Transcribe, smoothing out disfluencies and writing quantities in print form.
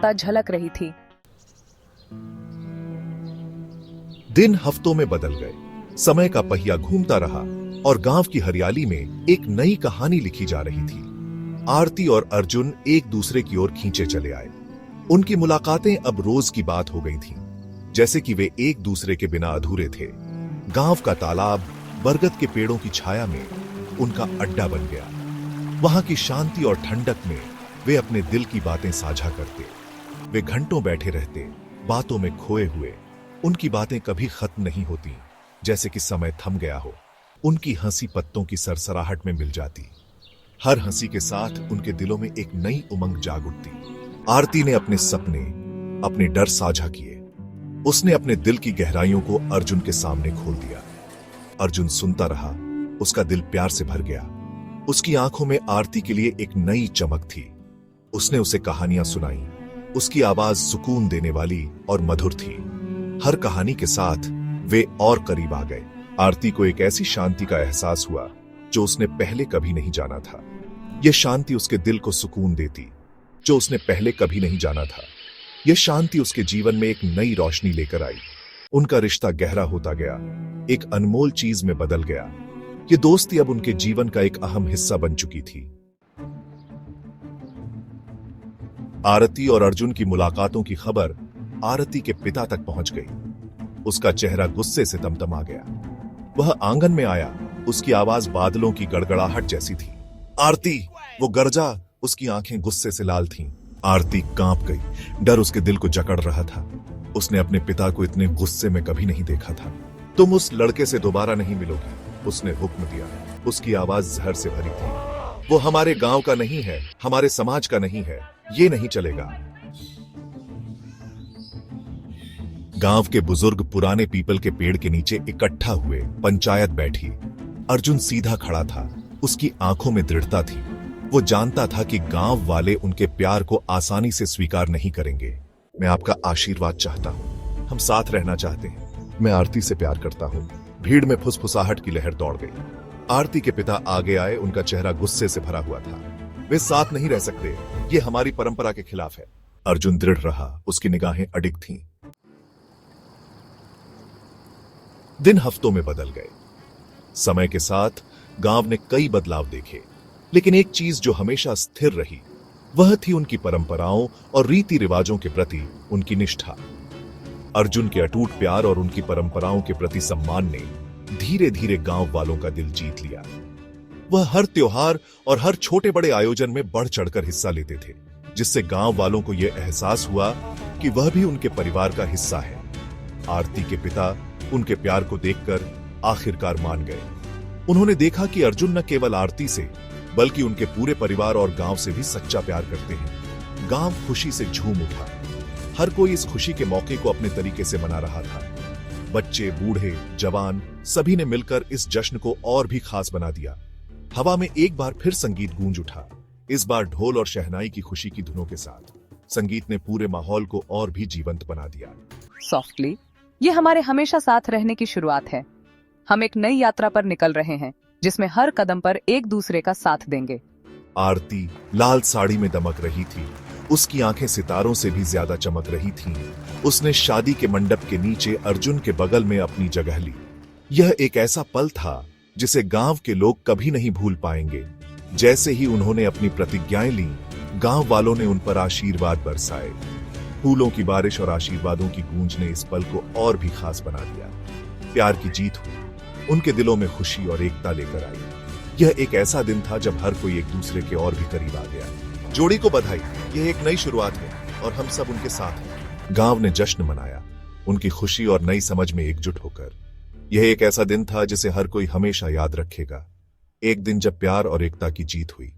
झलक रही थी। दिन हफ्तों में बदल गए, समय का पहिया घूमता रहा और गांव की हरियाली में एक नई कहानी लिखी जा रही थी। आरती और अर्जुन एक दूसरे की ओर खींचे चले आए। उनकी मुलाकातें अब रोज की बात हो गई थीं, जैसे कि वे एक दूसरे के बिना अधूरे थे। गांव का तालाब बरगद के पेड़ों की छाया में उनका अड्डा बन गया। वहां की शांति और ठंडक में वे अपने दिल की बातें साझा करते। वे घंटों बैठे रहते, बातों में खोए हुए। उनकी बातें कभी खत्म नहीं होती, जैसे कि समय थम गया हो। उनकी हंसी पत्तों की सरसराहट में मिल जाती। हर हंसी के साथ उनके दिलों में एक नई उमंग जाग उठती। आरती ने अपने सपने, अपने डर साझा किए। उसने अपने दिल की गहराइयों को अर्जुन के सामने खोल दिया। अर्जुन सुनता रहा, उसका दिल प्यार से भर गया। उसकी आंखों में आरती के लिए एक नई चमक थी। उसने उसे कहानियां सुनाई। उसकी आवाज सुकून देने वाली और मधुर थी। हर कहानी के साथ वे और करीब आ गए। आरती को एक ऐसी शांति का एहसास हुआ जो उसने पहले कभी नहीं जाना था। यह शांति उसके दिल को सुकून देती, जो उसने पहले कभी नहीं जाना था। यह शांति उसके जीवन में एक नई रोशनी लेकर आई। उनका रिश्ता गहरा होता गया, एक अनमोल चीज में बदल गया। ये दोस्ती अब उनके जीवन का एक अहम हिस्सा बन चुकी थी। आरती और अर्जुन की मुलाकातों की खबर आरती के पिता तक पहुंच गई। उसका चेहरा गुस्से से तमतमा गया। वह आंगन में आया, उसकी आवाज बादलों की गड़गड़ाहट जैसी थी। आरती! वो गरजा, उसकी आंखें गुस्से से लाल थीं। आरती कांप गई, डर उसके दिल को जकड़ रहा था। उसने अपने पिता को इतने गुस्से में कभी नहीं देखा था। तुम उस लड़के से दोबारा नहीं मिलोगी, उसने हुक्म दिया। उसकी आवाज जहर से भरी थी। वो हमारे गांव का नहीं है, हमारे समाज का नहीं है, ये नहीं चलेगा। गांव के बुजुर्ग पुराने पीपल के पेड़ के नीचे इकट्ठा हुए, पंचायत बैठी। अर्जुन सीधा खड़ा था, उसकी आंखों में दृढ़ता थी। वो जानता था कि गांव वाले उनके प्यार को आसानी से स्वीकार नहीं करेंगे। मैं आपका आशीर्वाद चाहता हूं, हम साथ रहना चाहते हैं। मैं आरती से प्यार करता हूं। भीड़ में फुसफुसाहट की लहर दौड़ गई। आरती के पिता आगे आए, उनका चेहरा गुस्से से भरा हुआ था। वे साथ नहीं रह सकते, ये हमारी परंपरा के खिलाफ है। अर्जुन दृढ़ रहा, उसकी निगाहें अडिग थीं। दिन हफ्तों में बदल गए। समय के साथ गांव ने कई बदलाव देखे, लेकिन एक चीज जो हमेशा स्थिर रही, वह थी उनकी परंपराओं और रीति रिवाजों के प्रति उनकी निष्ठा। अर्जुन के अटूट प्यार और उनकी परंपराओं के प्रति सम्मान ने धीरे धीरे गांव वालों का दिल जीत लिया। वह हर त्योहार और हर छोटे बड़े आयोजन में बढ़ चढ़कर हिस्सा लेते थे, जिससे गांव वालों को यह एहसास हुआ कि वह भी उनके परिवार का हिस्सा है। आरती के पिता उनके प्यार को देखकर आखिरकार मान गए। उन्होंने देखा कि अर्जुन न केवल आरती से, बल्कि उनके पूरे परिवार और गांव से भी सच्चा प्यार करते हैं। गांव खुशी से झूम उठा। हर कोई इस खुशी के मौके को अपने तरीके से मना रहा था। बच्चे, बूढ़े, जवान, सभी ने मिलकर इस जश्न को और भी खास बना दिया। हवा में एक बार फिर संगीत गूंज उठा, इस बार ढोल और शहनाई की खुशी की धुनों के साथ। संगीत ने पूरे माहौल को और भी जीवंत बना दिया। सॉफ्टली, ये हमारे हमेशा साथ रहने की शुरुआत है। हम एक नई यात्रा पर निकल रहे हैं, जिसमें हर कदम पर एक दूसरे का साथ देंगे। आरती लाल साड़ी में दमक रही थी। उसकी आंखें सितारों से भी ज्यादा चमक रही थीं। उसने शादी के मंडप के नीचे अर्जुन के बगल में अपनी जगह ली। यह एक ऐसा पल था जिसे गांव के लोग कभी नहीं भूल पाएंगे। जैसे ही उन्होंने अपनी प्रतिज्ञाएं ली, गांव वालों ने उन पर आशीर्वाद बरसाए। फूलों की बारिश और आशीर्वादों की गूंज ने इस पल को और भी खास बना दिया। प्यार की जीत हुई, उनके दिलों में खुशी और एकता लेकर आई। यह एक ऐसा दिन था जब हर कोई एक दूसरे के और भी करीब आ गया। जोड़ी को बधाई, यह एक नई शुरुआत है और हम सब उनके साथ हैं। गांव ने जश्न मनाया, उनकी खुशी और नई समझ में एकजुट होकर। यह एक ऐसा दिन था जिसे हर कोई हमेशा याद रखेगा। एक दिन जब प्यार और एकता की जीत हुई।